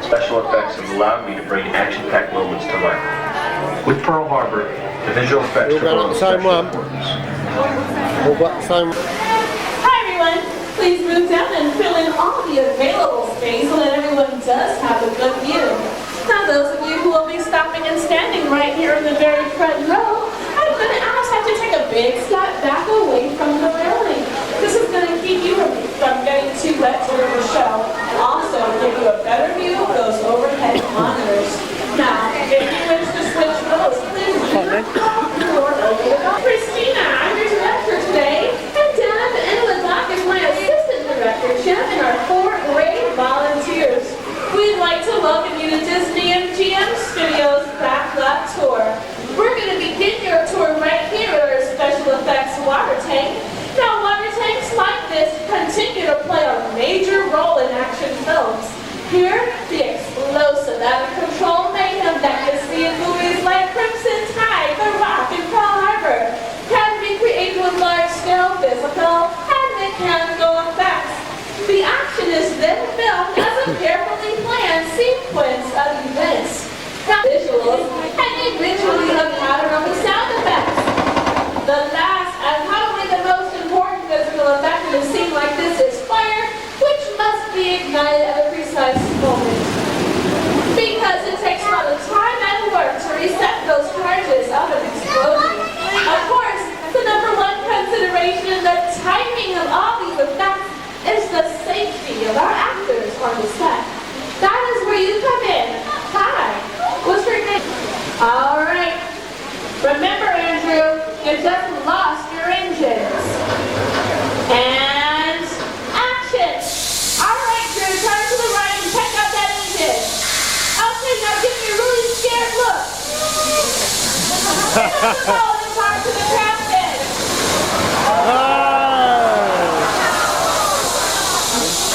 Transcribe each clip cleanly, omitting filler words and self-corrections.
special effects have allowed me to bring action-packed moments to life. With Pearl Harbor, the visual effects took on special importance. Hi everyone! Please move down and fill in all the available space so that everyone does have a good view. Now those of you who will be stopping and standing right here in the very front row, I'm going to ask you to take a big step back away from the railing. This is going to keep you from getting too wet during the show and also give you a better view of those overhead monitors. Now, if you wish to switch rows, please do not call or open the door. Christina, I'm your director today, and down at the end of the dock is my assistant director, Jim, and our 4 great volunteers. We'd like to welcome you to Disney MGM Studios Backlot Tour. We're going to begin your tour right here at our special effects water tank. Now, water tanks like this continue to play a major role in action films. Here, the explosive, out-of-control mayhem that you see in movies like Crimson Tide, The Rock, and Pearl Harbor can be created with large-scale physical and mechanical effects. The action is then filmed as a carefully planned sequence of events. Now, visuals, and eventually a pattern of the sound effects. The last and probably the most important physical effect in a scene like this is fire, which must be ignited at a precise moment. Because it takes a lot of time and work to reset those charges of an explosion. Of course, the #1 consideration in the timing of all these effects is the safety of our actors on the set. That is where you come in. Hi, what's your name? All right. Remember, Andrew, you just lost your engines. And action! All right, Drew, turn to the right and check out that engine. Okay, now give me a really scared look. Get on the phone and talk to the captain.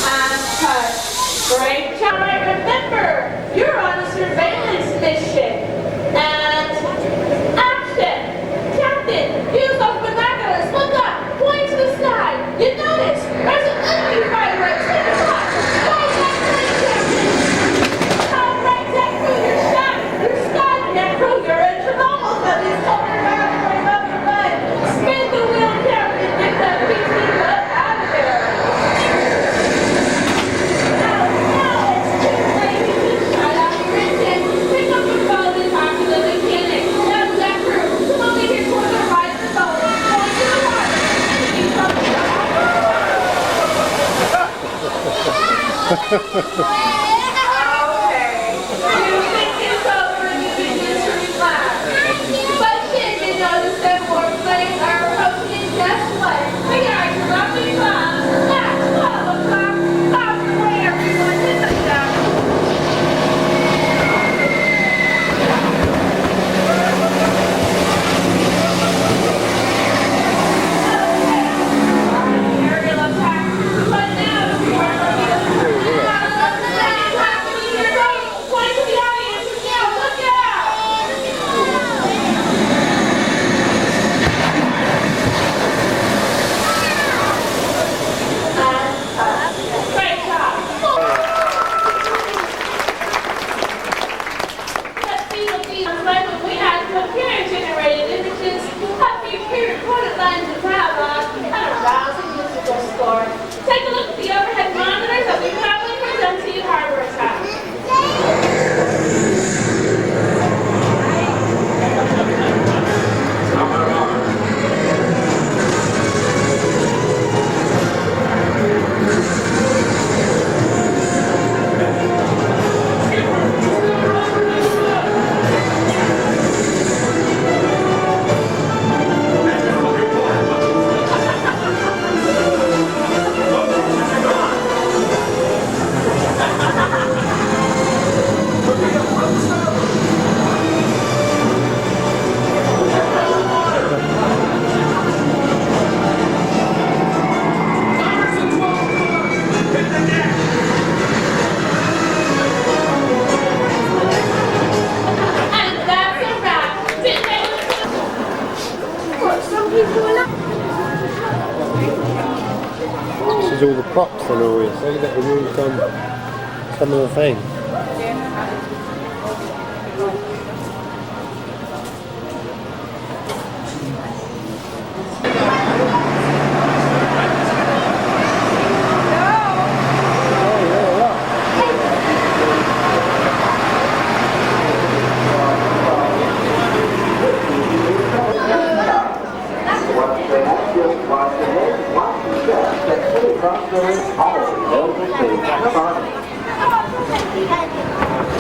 And cut. Great job. All right, remember, you're on a surveillance mission. And action! Captain, use those binoculars. Look up. Point to the sky. You notice there's an enemy fighter at 10 o'clock. Fight that plane, Captain. All right, that crew, you're shot. You're stopped. That crew, you're in trouble. But he's holding around going up the run. Spin the wheel, Captain, and get that PC up out of there. Now, it's too late. You just shut out your engine. Pick up the phone and talk to the mechanic. That's that crew. Come over here toward the right of the phone. Point to the water. Enemy coming up. Okay. You think it's over and you begin to relax. But then you notice that more planes are approaching just what? We are dropping bombs. That's 12 o'clock. Off your way, everyone. Hit the dock. Aerial attack. But now, you are looking at point to the audience and yell, look out! Great job! Let's see what these like when we had computer-generated images of your pre-recorded lines of dialogue and a rousing musical score. Take a look at the overhead monitors as we proudly present to you Harbor Attack. This is all the props and all this. Look at that, we've already done some of the thing.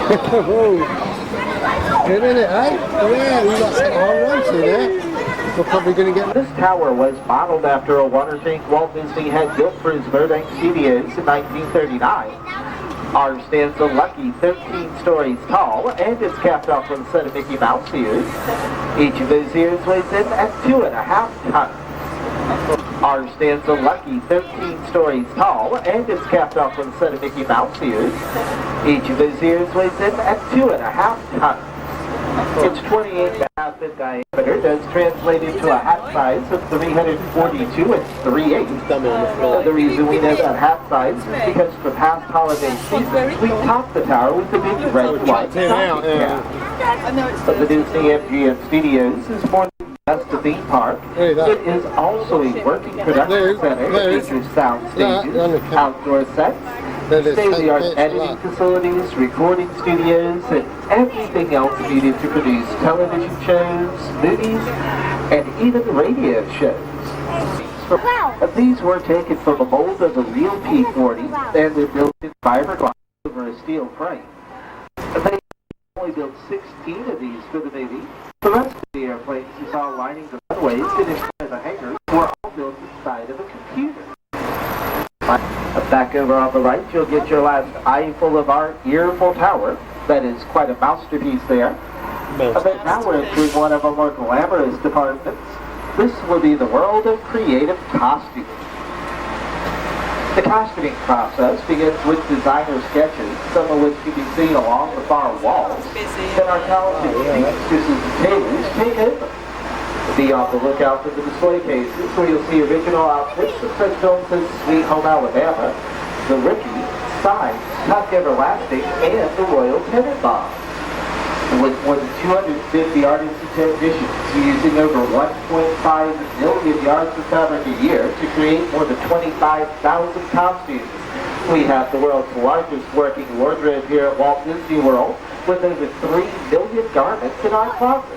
Good, isn't it, eh? Yeah, we got some home runs in there. We're probably going to get... This tower was modeled after a water tank Walt Disney had built for his Burbank Studios in 1939. Ours stands a lucky 13 stories tall, and it's capped off with a set of Mickey Mouse ears. Each of those ears weighs in at 2.5 tons. Ours stands a lucky 13 stories tall, and it's capped off with a set of Mickey Mouse ears. Each of those ears weighs in at 2.5 tons. It's 28.5 in diameter, does translate into a hat size of 342 and 3/8. The reason we know that hat size is because for past holiday seasons, we topped the tower with a big red, white stocking cap. But the Disney MGM Studios is more than just a theme park. It is also a working production center that features sound stages, outdoor sets, state-of-the-art editing facilities, recording studios, and everything else needed to produce television shows, movies, and even radio shows. These were taken from a mold of a real P-40 and were built in fiberglass over a steel frame. They only built 16 of these for the movie. The rest of the airplanes you saw lining the runways and inside the hangars were all built inside of a computer. Back over on the right, you'll get your last eyeful of our Earffel Tower. That is quite a masterpiece there. But now we're entering one of our more glamorous departments. This will be the world of creative costuming. The costuming process begins with designer sketches, some of which can be seen along the far walls. Then our talented seamstresses and tailors take over. Be on the lookout for the display cases where you'll see original outfits of such films as Sweet Home Alabama, The Rookie, Signs, Tuck Everlasting, and The Royal Tenenbaums. With more than 250 artists and technicians using over 1.5 million yards of fabric a year to create more than 25,000 costumes. We have the world's largest working wardrobe here at Walt Disney World, with over 3 million garments in our closets.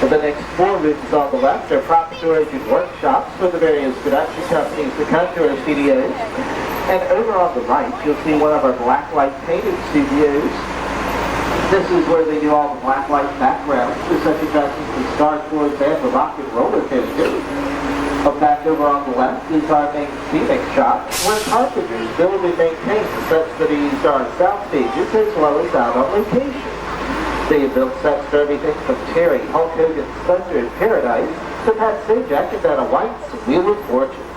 The next 4 rooms on the left are prop storage and workshops for the various production companies that come to our studios. And over on the right, you'll see one of our blacklight painted studios. This is where they do all the blacklight backgrounds for such attractions as Star Tours and the Rock and Roller Coaster. Back over on the left is our main Scenic shop, where carpenters build and maintain the sets that are used on sound stages as well as out on location. They have built sets for everything from Terry, Hulk Hogan's Thunder in Paradise, to Pat Sajak and Dana White's Wheel of Fortune.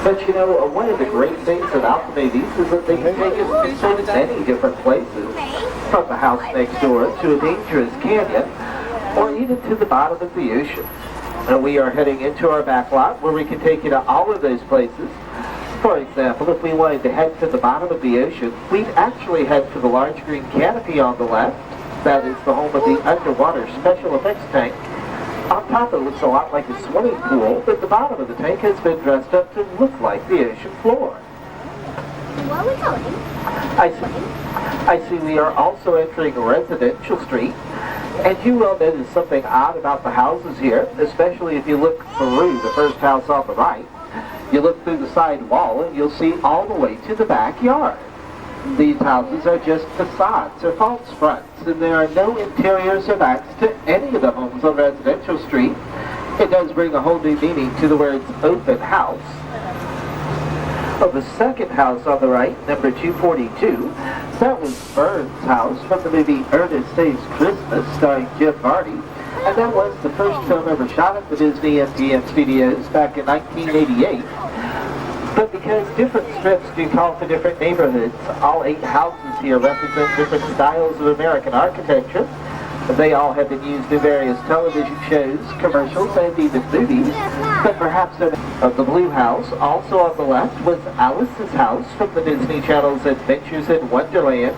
But you know, one of the great things about the movies is that they can take us to so many different places, from the house next door to a dangerous canyon, or even to the bottom of the ocean. And we are heading into our backlot where we can take you to all of those places. For example, if we wanted to head to the bottom of the ocean, we'd actually head for the large green canopy on the left. That is the home of the underwater special effects tank. On top it looks a lot like a swimming pool, but the bottom of the tank has been dressed up to look like the ocean floor. Where are we going? I see we are also entering Residential Street, and you will notice something odd about the houses here, especially if you look through the first house on the right. You look through the side wall and you'll see all the way to the backyard. These houses are just facades or false fronts, and there are no interiors or backs to any of the homes on Residential Street. It does bring a whole new meaning to the words open house. The second house on the right, number 242, that was Burns' house from the movie Ernest Saves Christmas, starring Jim Varney. And that was the first film ever shot at the Disney MGM Studios back in 1988. But because different strips do call for different neighborhoods, all 8 houses here represent different styles of American architecture. They all have been used in various television shows, commercials, and even movies. But perhaps the blue house, also on the left, was Alice's house from the Disney Channel's Adventures in Wonderland.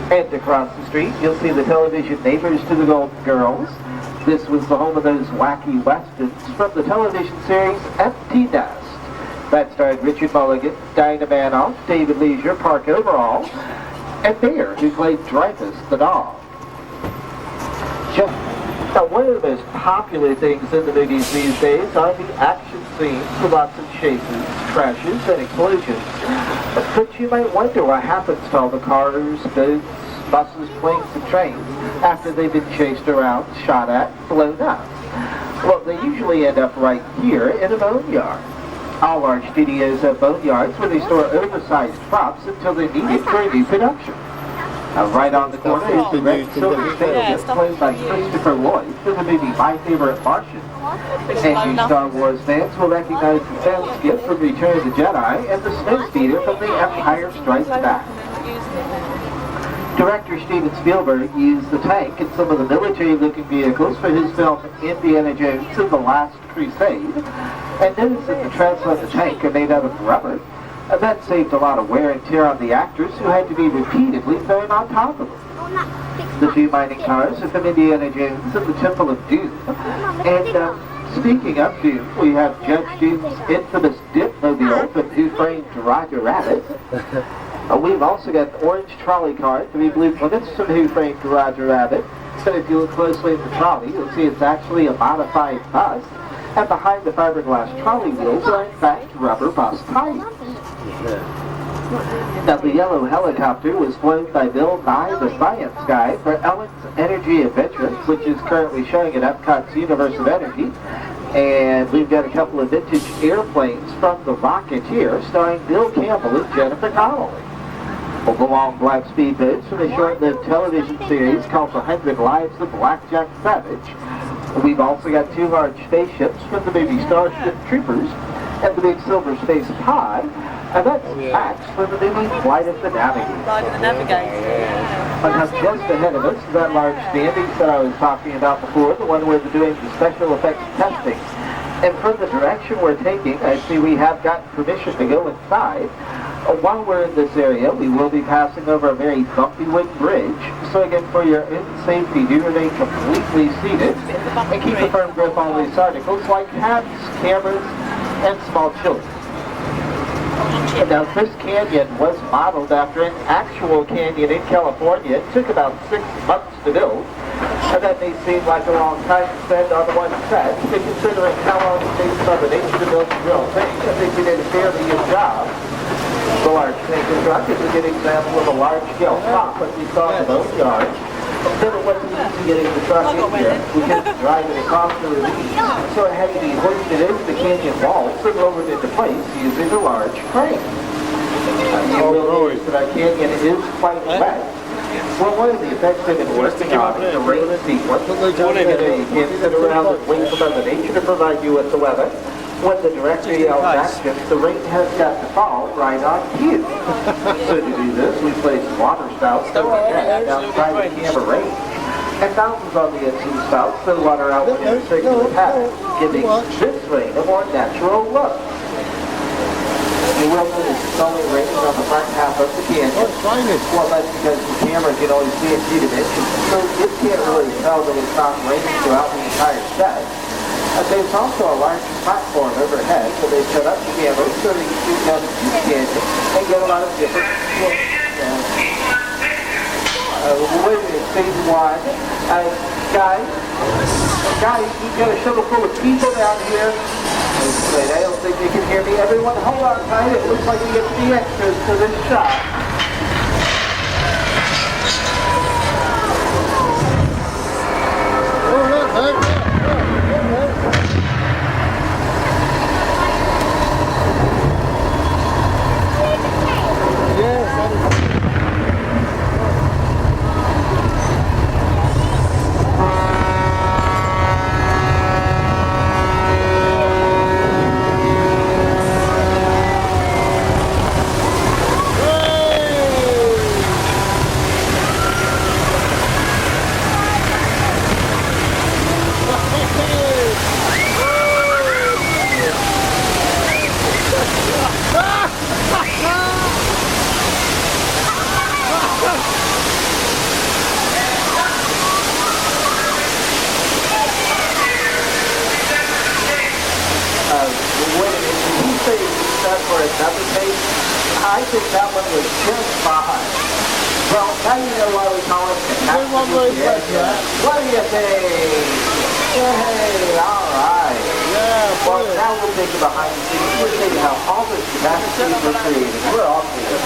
And across the street, you'll see the television neighbors to the Golden Girls. This was the home of those wacky westerns from the television series Empty Nest. That starred Richard Mulligan, Dinah Manoff, David Leisure, Park Overall, and Bear, who played Dreyfus the dog. Now, one of the most popular things in the movies these days are the action scenes with lots of chases, crashes, and explosions. But you might wonder what happens to all the cars, boats, buses, planes, and trains after they've been chased around, shot at, blown up. Well, they usually end up right here in a boneyard. All large studios have boneyards where they store oversized props until they're needed for a new production. Right on the corner is the red silver spaceship played by Christopher Lloyd for the movie My Favorite Martian. And you Star Wars fans will recognize the sound skip from Return of the Jedi and the snow speeder from The Empire Strikes Back. Director Steven Spielberg used the tank and some of the military-looking vehicles for his film Indiana Jones and the Last Crusade. And notice that the treads on the tank are made out of rubber. And that saved a lot of wear and tear on the actors who had to be repeatedly thrown on top of them. The two mining cars are from Indiana Jones and the Temple of Doom. And speaking of Doom, we have Judge Doom's infamous dipmobile from Who Framed Roger Rabbit. We've also got an orange trolley car, 3 blue Plymouths from Who Framed Roger Rabbit. So if you look closely at the trolley, you'll see it's actually a modified bus. And behind the fiberglass trolley wheels are in fact rubber bus tires. Now the yellow helicopter was flown by Bill Nye, the science guy, for Ellen's Energy Adventure, which is currently showing at Epcot's Universe of Energy. And we've got a couple of vintage airplanes from The Rocketeer, starring Bill Campbell and Jennifer Connelly. The long black speedboats from a short-lived television series called The 100 Lives of Blackjack Savage. We've also got 2 large spaceships from the movie Starship Troopers and the big silver space pod, and that's Max from the movie Flight of the Navigator. Flight of the Navigator. Now just ahead of us is that large standing that I was talking about before, the one where they're doing the special effects testing. And from the direction we're taking, I see we have gotten permission to go inside. While we're in this area, we will be passing over a very bumpy wooden bridge. So again, for your own safety, do remain completely seated and keep a firm grip on these articles like hats, cameras, and small children. Now, this canyon was modeled after an actual canyon in California. It took about 6 months to build. And that may seem like a long time to spend on one set, but considering how long it takes Mother Nature to build a real thing, I think we did a fairly good job. The large tanker truck is a good example of a large-scale prop, like we saw in the boneyard. Then it wasn't easy getting the truck in here. We couldn't drive it across the ravine, so it had to be hoisted into the canyon walls and lowered into place using a large crane. You will notice that our canyon is quite wet. Well, one of the effects they've been working on is the rain sequence. You can't sit around and wait for Mother Nature to provide you with the weather. When the director yells action, the rain has got to fall right on cue. So to do this, we place water spouts outside the camera range, and fountains on the ends of the spouts so water out in a circular pattern, giving this rain a more natural look. You will notice it's only raining on the front half of the canyon. Well, that's because the camera can only see in 2 dimensions, so it can't really tell that it's not raining throughout the entire set. There's also a large platform overhead where they set up the cameras so they can shoot down the canyon and get a lot of different looks. We're waiting at stage 1. Guys, we've got a shuttle full of people down here. Wait, I don't think you can hear me. Everyone, hold on tight. It looks like we get the extras to this shot. I think that one was just fine. Well, now you know why we call it the What do you think? Yay, all right. Well, now we'll take you behind the scenes. We'll show you how all this capacity was created. We're all here.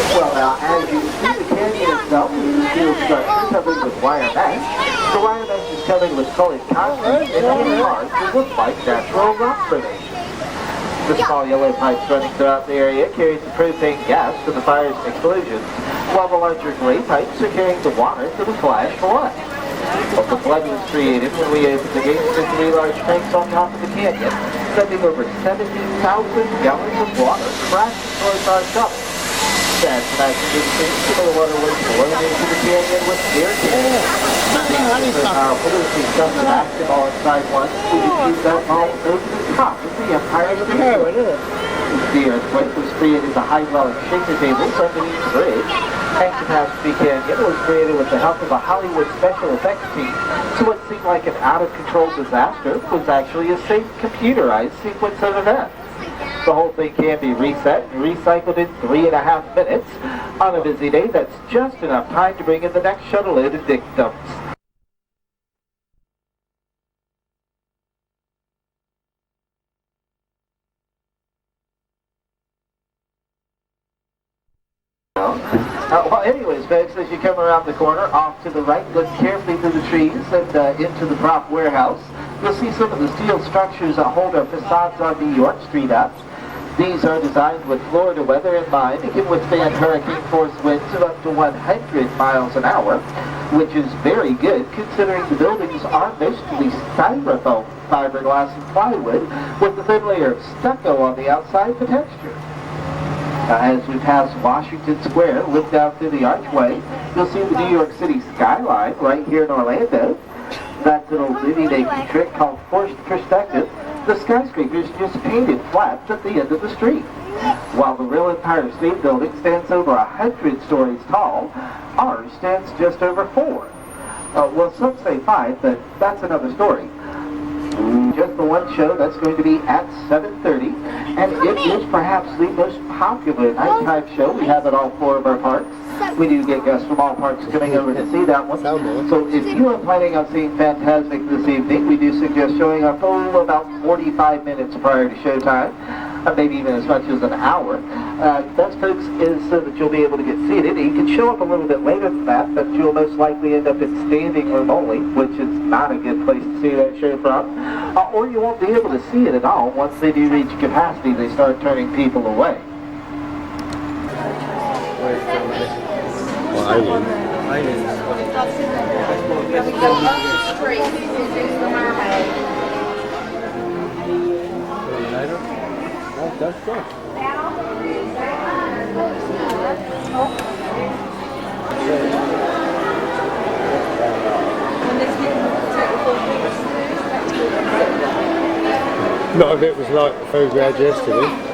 Well, now, as you see, the canyon itself is a steel structure covered with wire mesh. The wire mesh is covered with colored concrete and made hard to look like natural rock formation. The small yellow pipes running throughout the area carries the propane gas for the fire's explosions, while the larger gray pipes are carrying the water for the flash flood. Well, the flood was created when we opened the gates to 3 large tanks on top of the canyon, sending over 17,000 gallons of water crashing towards our shovel. That's nice to do the same. Some of the water was blown into the canyon with air cannons. So powerful as we dumped the basketball inside one, we could shoot that ball over the top of the Empire State. The earthquake was created the high-dwelling shaker tables underneath the bridge. And Catastrophe Canyon was created with the help of a Hollywood special effects team. So what seemed like an out-of-control disaster was actually a safe computerized sequence of events. The whole thing can be reset and recycled in 3.5 minutes. On a busy day, that's just enough time to bring in the next shuttle load of victims. Well, anyways, folks, as you come around the corner, off to the right, look carefully through the trees and into the prop warehouse. You'll see some of the steel structures that hold our facades on New York Street up. These are designed with Florida weather in mind. It can withstand hurricane-force winds of up to 100 miles an hour, which is very good considering the buildings are mostly styrofoam, fiberglass, and plywood with a thin layer of stucco on the outside for texture. As we pass Washington Square, look down through the archway, you'll see the New York City skyline right here in Orlando. That's an old movie-making trick called forced perspective. The skyscraper's just painted flat at the end of the street. While the real Empire State Building stands over 100 stories tall, ours stands just over 4. Well, some say 5, but that's another story. Just the one show, that's going to be at 7:30, and it is perhaps the most popular nighttime show we have at all 4 of our parks. We do get guests from all parks coming over to see that one. So if you are planning on seeing Fantasmic this evening, we do suggest showing up about 45 minutes prior to showtime, maybe even as much as an hour. That, folks, is so that you'll be able to get seated. You can show up a little bit later than that, but you'll most likely end up in standing room only, which is not a good place to see that show from. Or you won't be able to see it at all. Once they do reach capacity, they start turning people away. Well, Alien. We go up the street from our house. That's good. Not if it was like the food we had yesterday.